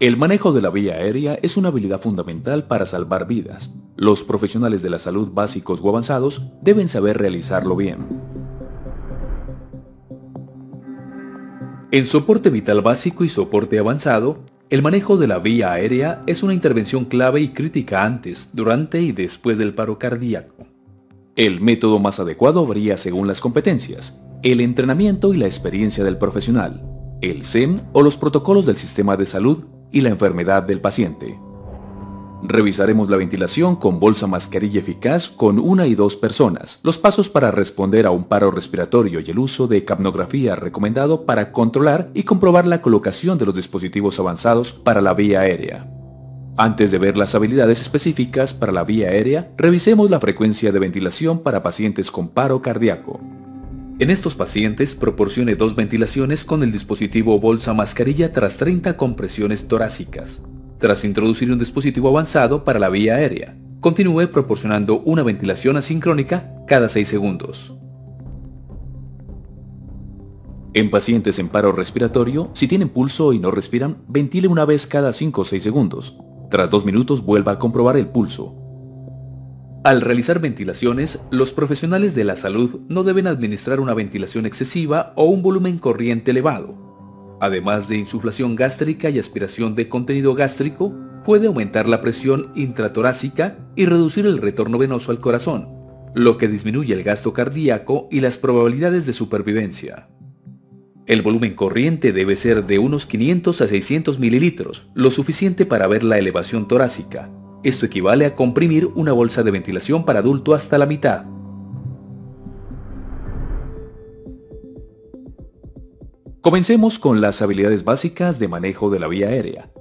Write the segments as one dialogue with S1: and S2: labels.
S1: El manejo de la vía aérea es una habilidad fundamental para salvar vidas. Los profesionales de la salud básicos o avanzados deben saber realizarlo bien. En soporte vital básico y soporte avanzado, el manejo de la vía aérea es una intervención clave y crítica antes, durante y después del paro cardíaco. El método más adecuado varía según las competencias, el entrenamiento y la experiencia del profesional, el SEM o los protocolos del sistema de salud y la enfermedad del paciente. Revisaremos la ventilación con bolsa mascarilla eficaz con 1 y 2 personas, los pasos para responder a un paro respiratorio y el uso de capnografía recomendado para controlar y comprobar la colocación de los dispositivos avanzados para la vía aérea. Antes de ver las habilidades específicas para la vía aérea, revisemos la frecuencia de ventilación para pacientes con paro cardíaco. En estos pacientes, proporcione 2 ventilaciones con el dispositivo bolsa mascarilla tras 30 compresiones torácicas. Tras introducir un dispositivo avanzado para la vía aérea, continúe proporcionando una ventilación asincrónica cada 6 segundos. En pacientes en paro respiratorio, si tienen pulso y no respiran, ventile una vez cada 5 o 6 segundos. Tras 2 minutos vuelva a comprobar el pulso. Al realizar ventilaciones, los profesionales de la salud no deben administrar una ventilación excesiva o un volumen corriente elevado. Además de insuflación gástrica y aspiración de contenido gástrico, puede aumentar la presión intratorácica y reducir el retorno venoso al corazón, lo que disminuye el gasto cardíaco y las probabilidades de supervivencia. El volumen corriente debe ser de unos 500 a 600 mililitros, lo suficiente para ver la elevación torácica. Esto equivale a comprimir una bolsa de ventilación para adulto hasta la mitad. Comencemos con las habilidades básicas de manejo de la vía aérea.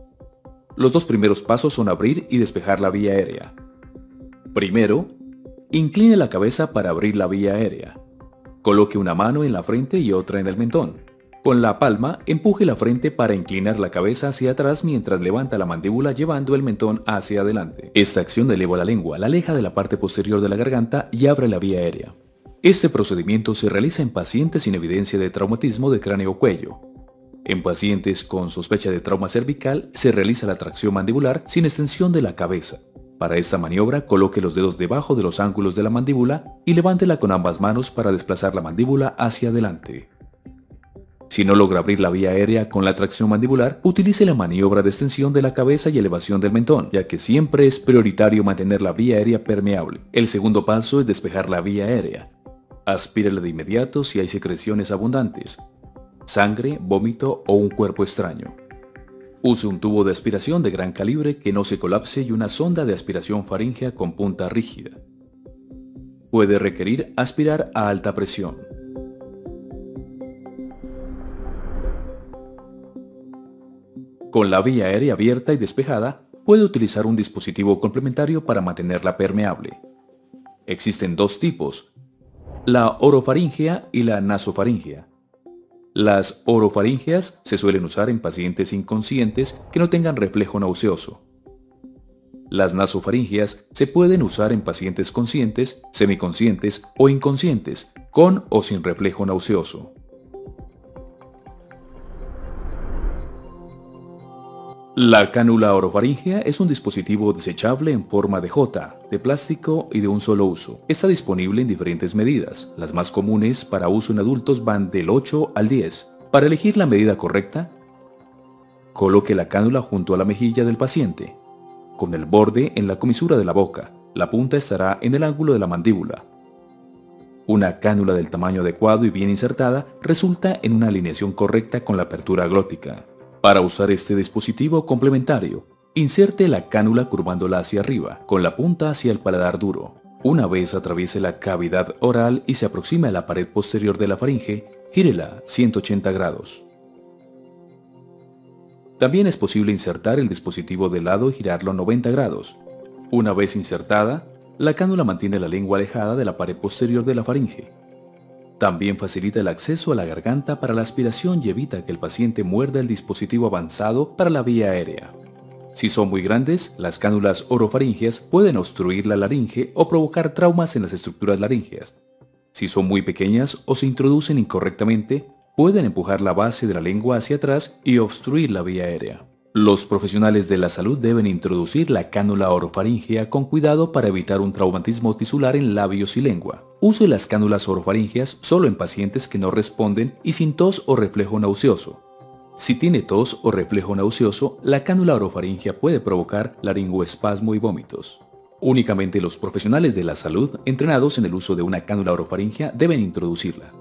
S1: Los 2 primeros pasos son abrir y despejar la vía aérea. Primero, incline la cabeza para abrir la vía aérea. Coloque una mano en la frente y otra en el mentón. Con la palma, empuje la frente para inclinar la cabeza hacia atrás mientras levanta la mandíbula llevando el mentón hacia adelante. Esta acción eleva la lengua, la aleja de la parte posterior de la garganta y abre la vía aérea. Este procedimiento se realiza en pacientes sin evidencia de traumatismo de cráneo-cuello. En pacientes con sospecha de trauma cervical se realiza la tracción mandibular sin extensión de la cabeza. Para esta maniobra, coloque los dedos debajo de los ángulos de la mandíbula y levántela con ambas manos para desplazar la mandíbula hacia adelante. Si no logra abrir la vía aérea con la tracción mandibular, utilice la maniobra de extensión de la cabeza y elevación del mentón, ya que siempre es prioritario mantener la vía aérea permeable. El segundo paso es despejar la vía aérea. Aspírela de inmediato si hay secreciones abundantes, sangre, vómito o un cuerpo extraño. Use un tubo de aspiración de gran calibre que no se colapse y una sonda de aspiración faríngea con punta rígida. Puede requerir aspirar a alta presión. Con la vía aérea abierta y despejada, puede utilizar un dispositivo complementario para mantenerla permeable. Existen 2 tipos, la orofaringea y la nasofaringea. Las orofaringeas se suelen usar en pacientes inconscientes que no tengan reflejo nauseoso. Las nasofaringeas se pueden usar en pacientes conscientes, semiconscientes o inconscientes, con o sin reflejo nauseoso. La cánula orofaríngea es un dispositivo desechable en forma de J, de plástico y de un solo uso. Está disponible en diferentes medidas. Las más comunes para uso en adultos van del 8 al 10. Para elegir la medida correcta, coloque la cánula junto a la mejilla del paciente, con el borde en la comisura de la boca. La punta estará en el ángulo de la mandíbula. Una cánula del tamaño adecuado y bien insertada resulta en una alineación correcta con la apertura glótica. Para usar este dispositivo complementario, inserte la cánula curvándola hacia arriba, con la punta hacia el paladar duro. Una vez atraviese la cavidad oral y se aproxime a la pared posterior de la faringe, gírela 180 grados. También es posible insertar el dispositivo de lado y girarlo 90 grados. Una vez insertada, la cánula mantiene la lengua alejada de la pared posterior de la faringe. También facilita el acceso a la garganta para la aspiración y evita que el paciente muerda el dispositivo avanzado para la vía aérea. Si son muy grandes, las cánulas orofaringeas pueden obstruir la laringe o provocar traumas en las estructuras laríngeas. Si son muy pequeñas o se introducen incorrectamente, pueden empujar la base de la lengua hacia atrás y obstruir la vía aérea. Los profesionales de la salud deben introducir la cánula orofaríngea con cuidado para evitar un traumatismo tisular en labios y lengua. Use las cánulas orofaringeas solo en pacientes que no responden y sin tos o reflejo nauseoso. Si tiene tos o reflejo nauseoso, la cánula orofaríngea puede provocar laringoespasmo y vómitos. Únicamente los profesionales de la salud entrenados en el uso de una cánula orofaríngea deben introducirla.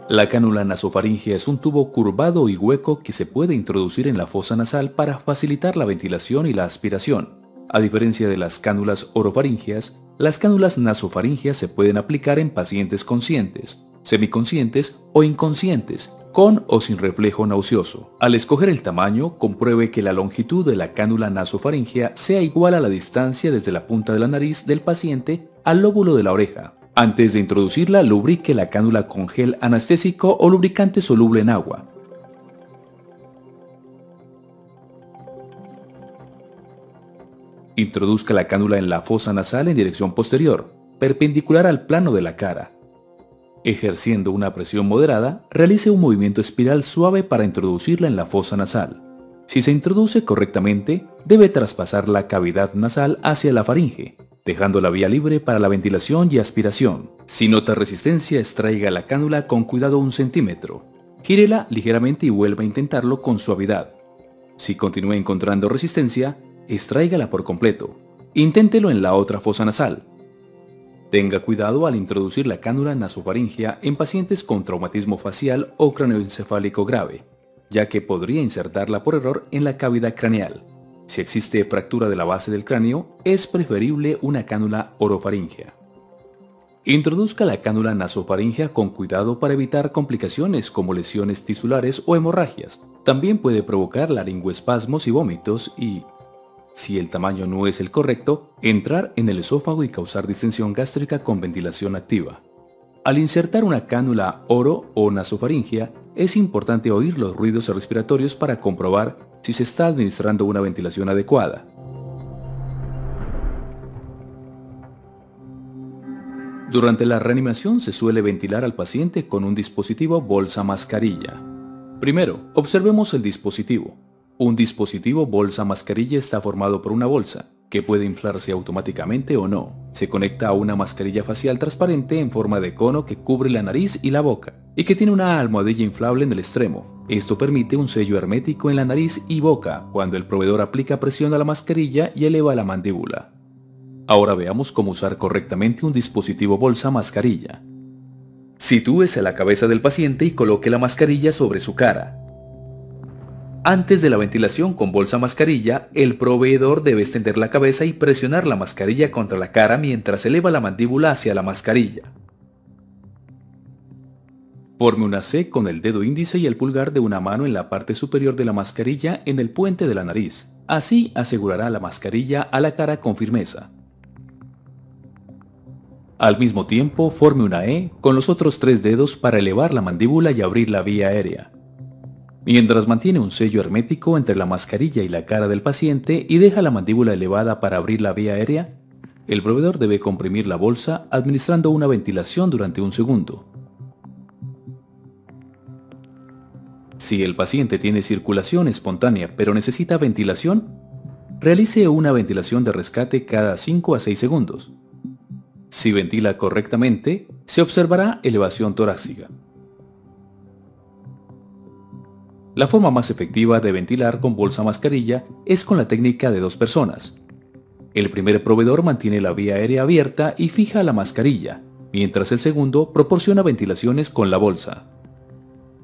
S1: La cánula nasofaríngea es un tubo curvado y hueco que se puede introducir en la fosa nasal para facilitar la ventilación y la aspiración. A diferencia de las cánulas orofaríngeas, las cánulas nasofaríngeas se pueden aplicar en pacientes conscientes, semiconscientes o inconscientes, con o sin reflejo nauseoso. Al escoger el tamaño, compruebe que la longitud de la cánula nasofaríngea sea igual a la distancia desde la punta de la nariz del paciente al lóbulo de la oreja. Antes de introducirla, lubrique la cánula con gel anestésico o lubricante soluble en agua. Introduzca la cánula en la fosa nasal en dirección posterior, perpendicular al plano de la cara. Ejerciendo una presión moderada, realice un movimiento espiral suave para introducirla en la fosa nasal. Si se introduce correctamente, debe traspasar la cavidad nasal hacia la faringe, dejando la vía libre para la ventilación y aspiración. Si nota resistencia, extraiga la cánula con cuidado 1 centímetro. Gírela ligeramente y vuelva a intentarlo con suavidad. Si continúa encontrando resistencia, extráigala por completo. Inténtelo en la otra fosa nasal. Tenga cuidado al introducir la cánula nasofaríngea en pacientes con traumatismo facial o cráneoencefálico grave, ya que podría insertarla por error en la cavidad craneal. Si existe fractura de la base del cráneo, es preferible una cánula orofaríngea. Introduzca la cánula nasofaríngea con cuidado para evitar complicaciones como lesiones tisulares o hemorragias. También puede provocar laringoespasmos y vómitos y, si el tamaño no es el correcto, entrar en el esófago y causar distensión gástrica con ventilación activa. Al insertar una cánula oro o nasofaríngea, es importante oír los ruidos respiratorios para comprobar si se está administrando una ventilación adecuada. Durante la reanimación se suele ventilar al paciente con un dispositivo bolsa mascarilla. Primero, observemos el dispositivo. Un dispositivo bolsa mascarilla está formado por una bolsa, que puede inflarse automáticamente o no. Se conecta a una mascarilla facial transparente en forma de cono que cubre la nariz y la boca, y que tiene una almohadilla inflable en el extremo. Esto permite un sello hermético en la nariz y boca cuando el proveedor aplica presión a la mascarilla y eleva la mandíbula. Ahora veamos cómo usar correctamente un dispositivo bolsa mascarilla. Sitúese la cabeza del paciente y coloque la mascarilla sobre su cara. Antes de la ventilación con bolsa mascarilla, el proveedor debe extender la cabeza y presionar la mascarilla contra la cara mientras eleva la mandíbula hacia la mascarilla. Forme una C con el dedo índice y el pulgar de una mano en la parte superior de la mascarilla en el puente de la nariz. Así asegurará la mascarilla a la cara con firmeza. Al mismo tiempo, forme una E con los otros 3 dedos para elevar la mandíbula y abrir la vía aérea. Mientras mantiene un sello hermético entre la mascarilla y la cara del paciente y deja la mandíbula elevada para abrir la vía aérea, el proveedor debe comprimir la bolsa administrando una ventilación durante 1 segundo. Si el paciente tiene circulación espontánea pero necesita ventilación, realice una ventilación de rescate cada 5 a 6 segundos. Si ventila correctamente, se observará elevación torácica. La forma más efectiva de ventilar con bolsa mascarilla es con la técnica de 2 personas. El primer proveedor mantiene la vía aérea abierta y fija la mascarilla, mientras el segundo proporciona ventilaciones con la bolsa.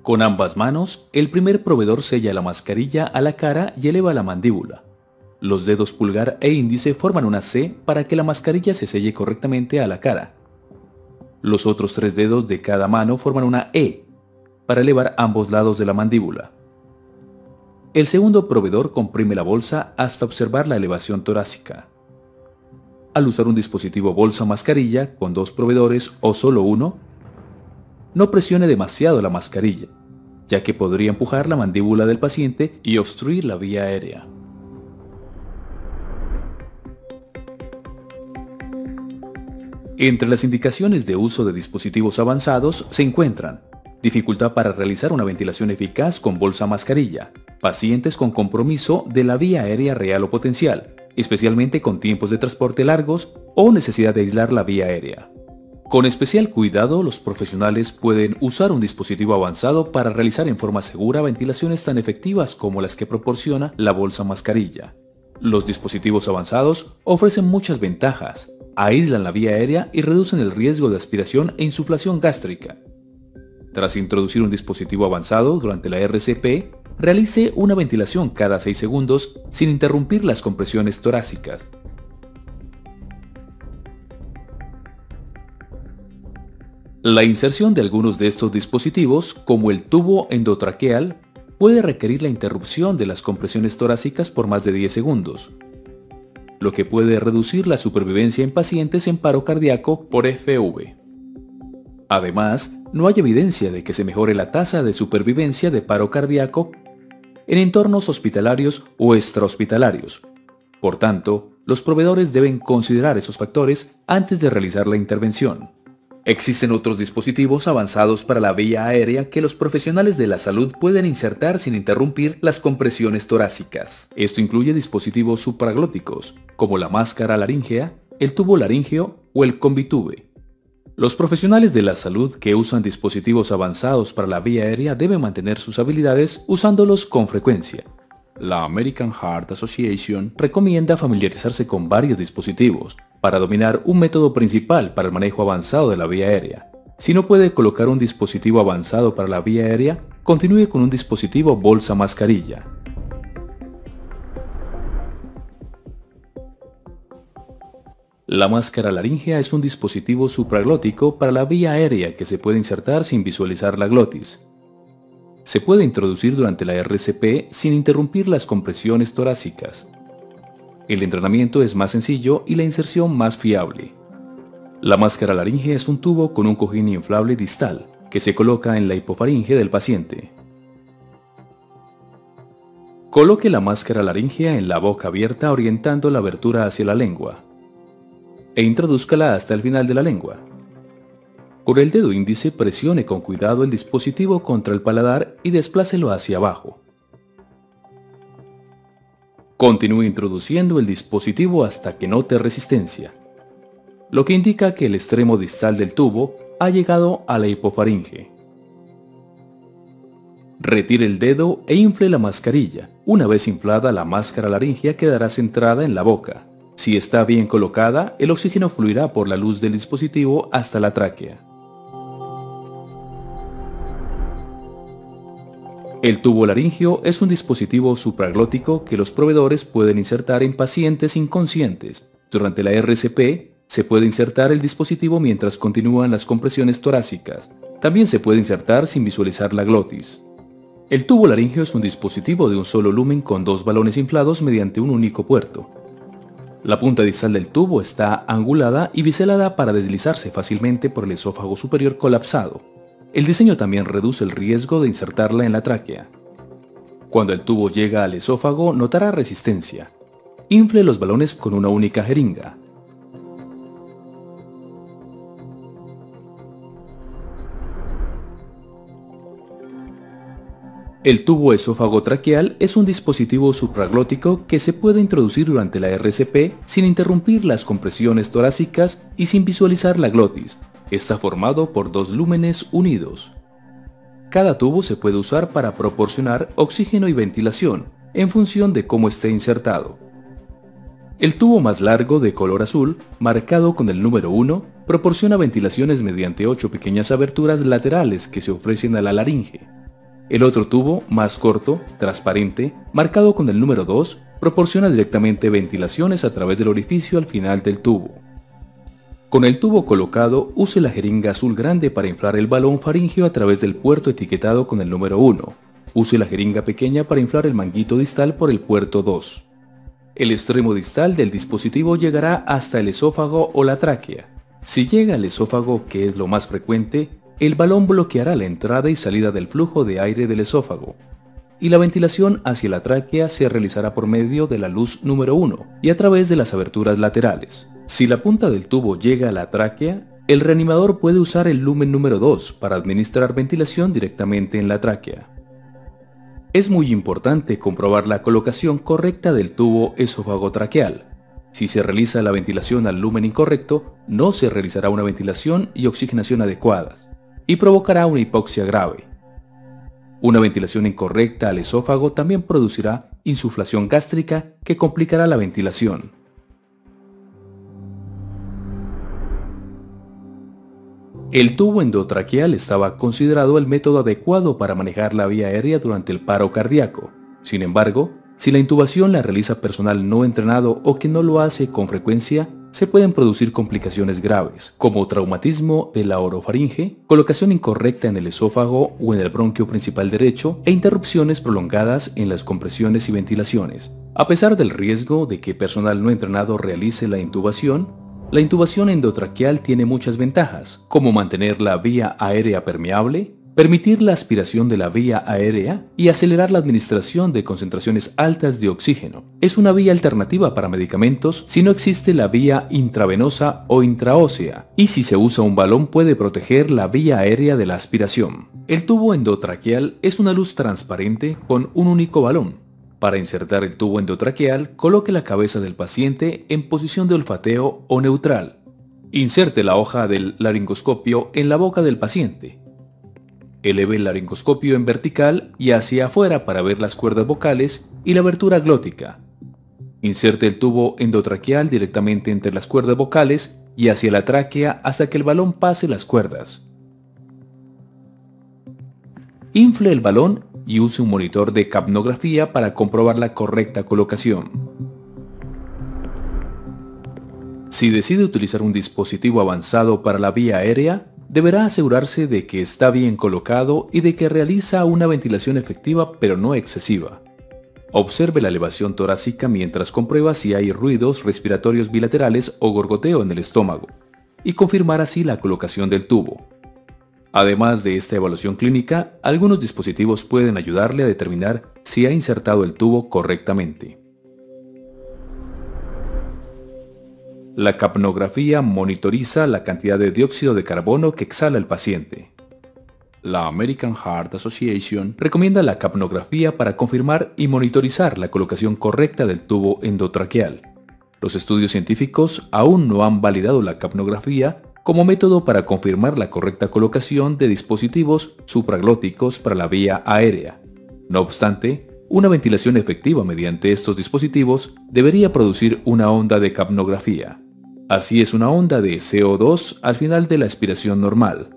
S1: Con ambas manos, el primer proveedor sella la mascarilla a la cara y eleva la mandíbula. Los dedos pulgar e índice forman una C para que la mascarilla se selle correctamente a la cara. Los otros 3 dedos de cada mano forman una E para elevar ambos lados de la mandíbula. El segundo proveedor comprime la bolsa hasta observar la elevación torácica. Al usar un dispositivo bolsa mascarilla con 2 proveedores o solo uno, no presione demasiado la mascarilla, ya que podría empujar la mandíbula del paciente y obstruir la vía aérea. Entre las indicaciones de uso de dispositivos avanzados se encuentran dificultad para realizar una ventilación eficaz con bolsa mascarilla, pacientes con compromiso de la vía aérea real o potencial, especialmente con tiempos de transporte largos o necesidad de aislar la vía aérea. Con especial cuidado, los profesionales pueden usar un dispositivo avanzado para realizar en forma segura ventilaciones tan efectivas como las que proporciona la bolsa mascarilla. Los dispositivos avanzados ofrecen muchas ventajas, aíslan la vía aérea y reducen el riesgo de aspiración e insuflación gástrica. Tras introducir un dispositivo avanzado durante la RCP, realice una ventilación cada 6 segundos sin interrumpir las compresiones torácicas. La inserción de algunos de estos dispositivos, como el tubo endotraqueal, puede requerir la interrupción de las compresiones torácicas por más de 10 segundos, lo que puede reducir la supervivencia en pacientes en paro cardíaco por FV. Además, no hay evidencia de que se mejore la tasa de supervivencia de paro cardíaco en entornos hospitalarios o extrahospitalarios. Por tanto, los proveedores deben considerar esos factores antes de realizar la intervención. Existen otros dispositivos avanzados para la vía aérea que los profesionales de la salud pueden insertar sin interrumpir las compresiones torácicas. Esto incluye dispositivos supraglóticos, como la máscara laríngea, el tubo laríngeo o el combitube. Los profesionales de la salud que usan dispositivos avanzados para la vía aérea deben mantener sus habilidades usándolos con frecuencia. La American Heart Association recomienda familiarizarse con varios dispositivos para dominar un método principal para el manejo avanzado de la vía aérea. Si no puede colocar un dispositivo avanzado para la vía aérea, continúe con un dispositivo bolsa mascarilla. La máscara laríngea es un dispositivo supraglótico para la vía aérea que se puede insertar sin visualizar la glotis. Se puede introducir durante la RCP sin interrumpir las compresiones torácicas. El entrenamiento es más sencillo y la inserción más fiable. La máscara laríngea es un tubo con un cojín inflable distal que se coloca en la hipofaringe del paciente. Coloque la máscara laríngea en la boca abierta orientando la abertura hacia la lengua e introdúzcala hasta el final de la lengua. Con el dedo índice presione con cuidado el dispositivo contra el paladar y desplácelo hacia abajo. Continúe introduciendo el dispositivo hasta que note resistencia, lo que indica que el extremo distal del tubo ha llegado a la hipofaringe. Retire el dedo e infle la mascarilla. Una vez inflada, la máscara laríngea quedará centrada en la boca. Si está bien colocada, el oxígeno fluirá por la luz del dispositivo hasta la tráquea. El tubo laríngeo es un dispositivo supraglótico que los proveedores pueden insertar en pacientes inconscientes. Durante la RCP, se puede insertar el dispositivo mientras continúan las compresiones torácicas. También se puede insertar sin visualizar la glotis. El tubo laríngeo es un dispositivo de un solo lumen con dos balones inflados mediante un único puerto. La punta distal del tubo está angulada y biselada para deslizarse fácilmente por el esófago superior colapsado. El diseño también reduce el riesgo de insertarla en la tráquea. Cuando el tubo llega al esófago, notará resistencia. Infle los balones con una única jeringa. El tubo esófago traqueal es un dispositivo supraglótico que se puede introducir durante la RCP sin interrumpir las compresiones torácicas y sin visualizar la glotis. Está formado por dos lúmenes unidos. Cada tubo se puede usar para proporcionar oxígeno y ventilación, en función de cómo esté insertado. El tubo más largo de color azul, marcado con el número 1, proporciona ventilaciones mediante 8 pequeñas aberturas laterales que se ofrecen a la laringe. El otro tubo, más corto, transparente, marcado con el número 2, proporciona directamente ventilaciones a través del orificio al final del tubo. Con el tubo colocado, use la jeringa azul grande para inflar el balón faríngeo a través del puerto etiquetado con el número 1. Use la jeringa pequeña para inflar el manguito distal por el puerto 2. El extremo distal del dispositivo llegará hasta el esófago o la tráquea. Si llega al esófago, que es lo más frecuente, el balón bloqueará la entrada y salida del flujo de aire del esófago, y la ventilación hacia la tráquea se realizará por medio de la luz número 1 y a través de las aberturas laterales. Si la punta del tubo llega a la tráquea, el reanimador puede usar el lumen número 2 para administrar ventilación directamente en la tráquea. Es muy importante comprobar la colocación correcta del tubo esófago-traqueal. Si se realiza la ventilación al lumen incorrecto, no se realizará una ventilación y oxigenación adecuadas, y provocará una hipoxia grave. Una ventilación incorrecta al esófago también producirá insuflación gástrica que complicará la ventilación. El tubo endotraqueal estaba considerado el método adecuado para manejar la vía aérea durante el paro cardíaco. Sin embargo, si la intubación la realiza personal no entrenado o que no lo hace con frecuencia, se pueden producir complicaciones graves, como traumatismo de la orofaringe, colocación incorrecta en el esófago o en el bronquio principal derecho e interrupciones prolongadas en las compresiones y ventilaciones. A pesar del riesgo de que personal no entrenado realice la intubación endotraqueal tiene muchas ventajas, como mantener la vía aérea permeable, permitir la aspiración de la vía aérea y acelerar la administración de concentraciones altas de oxígeno. Es una vía alternativa para medicamentos si no existe la vía intravenosa o intraósea, y si se usa un balón puede proteger la vía aérea de la aspiración. El tubo endotraqueal es una luz transparente con un único balón. Para insertar el tubo endotraqueal, coloque la cabeza del paciente en posición de olfateo o neutral. Inserte la hoja del laringoscopio en la boca del paciente. Eleve el laringoscopio en vertical y hacia afuera para ver las cuerdas vocales y la abertura glótica. Inserte el tubo endotraqueal directamente entre las cuerdas vocales y hacia la tráquea hasta que el balón pase las cuerdas. Infle el balón y use un monitor de capnografía para comprobar la correcta colocación. Si decide utilizar un dispositivo avanzado para la vía aérea, deberá asegurarse de que está bien colocado y de que realiza una ventilación efectiva pero no excesiva. Observe la elevación torácica mientras comprueba si hay ruidos respiratorios bilaterales o gorgoteo en el estómago, y confirmar así la colocación del tubo. Además de esta evaluación clínica, algunos dispositivos pueden ayudarle a determinar si ha insertado el tubo correctamente. La capnografía monitoriza la cantidad de dióxido de carbono que exhala el paciente. La American Heart Association recomienda la capnografía para confirmar y monitorizar la colocación correcta del tubo endotraqueal. Los estudios científicos aún no han validado la capnografía como método para confirmar la correcta colocación de dispositivos supraglóticos para la vía aérea. No obstante, una ventilación efectiva mediante estos dispositivos debería producir una onda de capnografía. Así es una onda de CO2 al final de la aspiración normal.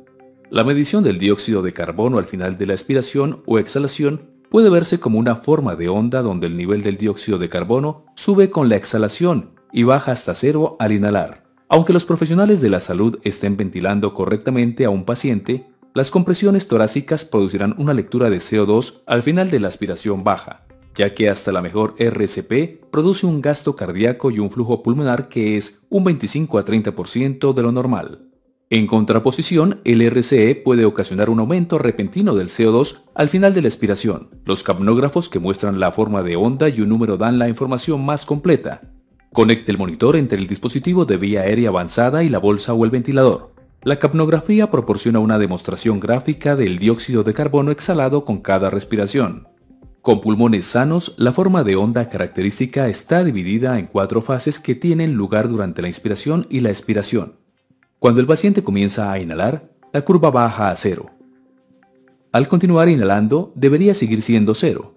S1: La medición del dióxido de carbono al final de la aspiración o exhalación puede verse como una forma de onda donde el nivel del dióxido de carbono sube con la exhalación y baja hasta cero al inhalar. Aunque los profesionales de la salud estén ventilando correctamente a un paciente, las compresiones torácicas producirán una lectura de CO2 al final de la aspiración baja, ya que hasta la mejor RCP produce un gasto cardíaco y un flujo pulmonar que es un 25 a 30% de lo normal. En contraposición, el RCE puede ocasionar un aumento repentino del CO2 al final de la expiración. Los capnógrafos que muestran la forma de onda y un número dan la información más completa. Conecte el monitor entre el dispositivo de vía aérea avanzada y la bolsa o el ventilador. La capnografía proporciona una demostración gráfica del dióxido de carbono exhalado con cada respiración. Con pulmones sanos, la forma de onda característica está dividida en 4 fases que tienen lugar durante la inspiración y la expiración. Cuando el paciente comienza a inhalar, la curva baja a 0. Al continuar inhalando, debería seguir siendo 0.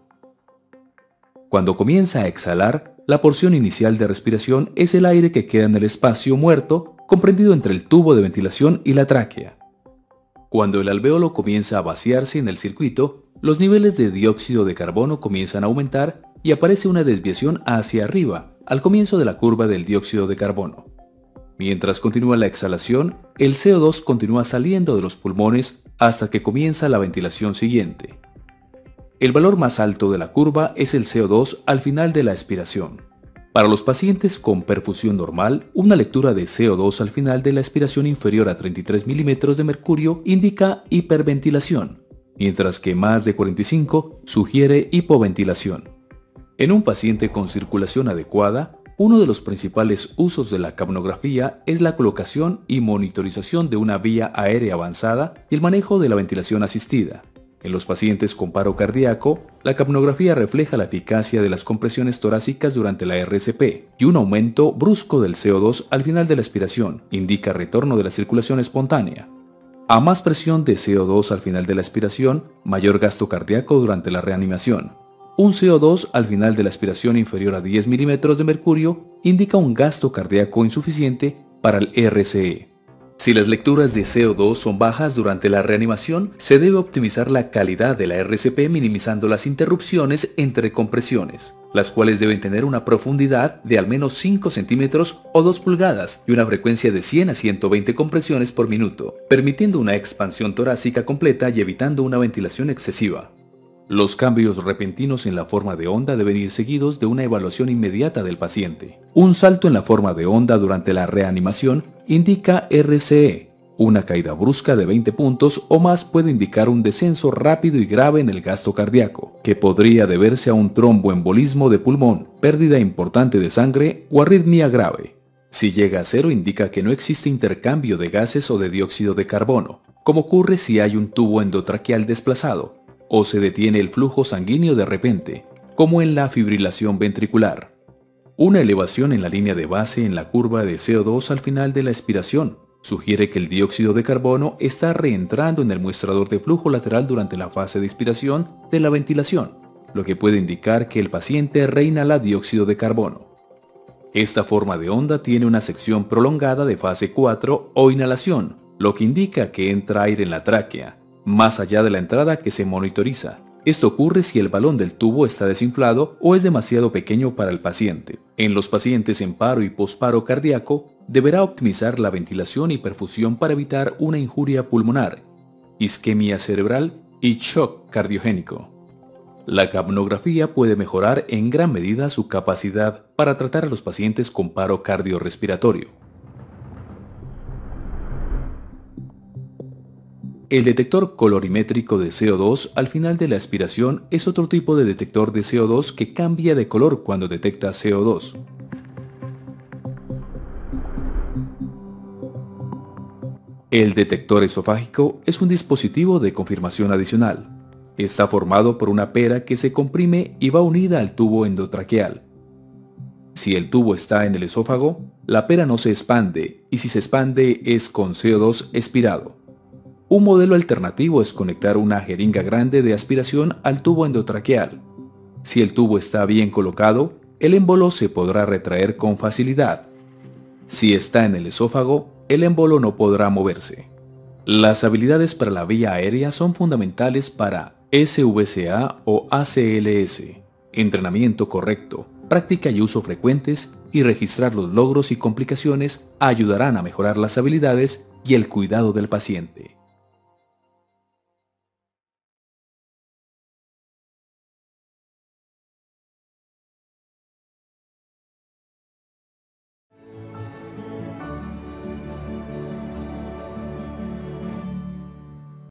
S1: Cuando comienza a exhalar, la porción inicial de respiración es el aire que queda en el espacio muerto comprendido entre el tubo de ventilación y la tráquea. Cuando el alvéolo comienza a vaciarse en el circuito, los niveles de dióxido de carbono comienzan a aumentar y aparece una desviación hacia arriba al comienzo de la curva del dióxido de carbono. Mientras continúa la exhalación, el CO2 continúa saliendo de los pulmones hasta que comienza la ventilación siguiente. El valor más alto de la curva es el CO2 al final de la expiración. Para los pacientes con perfusión normal, una lectura de CO2 al final de la expiración inferior a 33 milímetros de mercurio indica hiperventilación, mientras que más de 45 sugiere hipoventilación. En un paciente con circulación adecuada, Uno de los principales usos de la capnografía es la colocación y monitorización de una vía aérea avanzada y el manejo de la ventilación asistida. En los pacientes con paro cardíaco, la capnografía refleja la eficacia de las compresiones torácicas durante la RCP y un aumento brusco del CO2 al final de la expiración indica retorno de la circulación espontánea. A más presión de CO2 al final de la expiración, mayor gasto cardíaco durante la reanimación. Un CO2 al final de la aspiración inferior a 10 milímetros de mercurio indica un gasto cardíaco insuficiente para el RCE. Si las lecturas de CO2 son bajas durante la reanimación, se debe optimizar la calidad de la RCP minimizando las interrupciones entre compresiones, las cuales deben tener una profundidad de al menos 5 centímetros o 2 pulgadas y una frecuencia de 100 a 120 compresiones por minuto, permitiendo una expansión torácica completa y evitando una ventilación excesiva. Los cambios repentinos en la forma de onda deben ir seguidos de una evaluación inmediata del paciente. Un salto en la forma de onda durante la reanimación indica RCE. Una caída brusca de 20 puntos o más puede indicar un descenso rápido y grave en el gasto cardíaco, que podría deberse a un tromboembolismo de pulmón, pérdida importante de sangre o arritmia grave. Si llega a cero indica que no existe intercambio de gases o de dióxido de carbono, como ocurre si hay un tubo endotraqueal desplazado, o se detiene el flujo sanguíneo de repente, como en la fibrilación ventricular. Una elevación en la línea de base en la curva de CO2 al final de la expiración sugiere que el dióxido de carbono está reentrando en el muestrador de flujo lateral durante la fase de expiración de la ventilación, lo que puede indicar que el paciente reinhala dióxido de carbono. Esta forma de onda tiene una sección prolongada de fase 4 o inhalación, lo que indica que entra aire en la tráquea, más allá de la entrada que se monitoriza. Esto ocurre si el balón del tubo está desinflado o es demasiado pequeño para el paciente. En los pacientes en paro y posparo cardíaco, deberá optimizar la ventilación y perfusión para evitar una injuria pulmonar, isquemia cerebral y shock cardiogénico. La capnografía puede mejorar en gran medida su capacidad para tratar a los pacientes con paro cardiorrespiratorio. El detector colorimétrico de CO2 al final de la expiración es otro tipo de detector de CO2 que cambia de color cuando detecta CO2. El detector esofágico es un dispositivo de confirmación adicional. Está formado por una pera que se comprime y va unida al tubo endotraqueal. Si el tubo está en el esófago, la pera no se expande y si se expande es con CO2 expirado. Un modelo alternativo es conectar una jeringa grande de aspiración al tubo endotraqueal. Si el tubo está bien colocado, el émbolo se podrá retraer con facilidad. Si está en el esófago, el émbolo no podrá moverse. Las habilidades para la vía aérea son fundamentales para SVCA o ACLS. Entrenamiento correcto, práctica y uso frecuentes y registrar los logros y complicaciones ayudarán a mejorar las habilidades y el cuidado del paciente.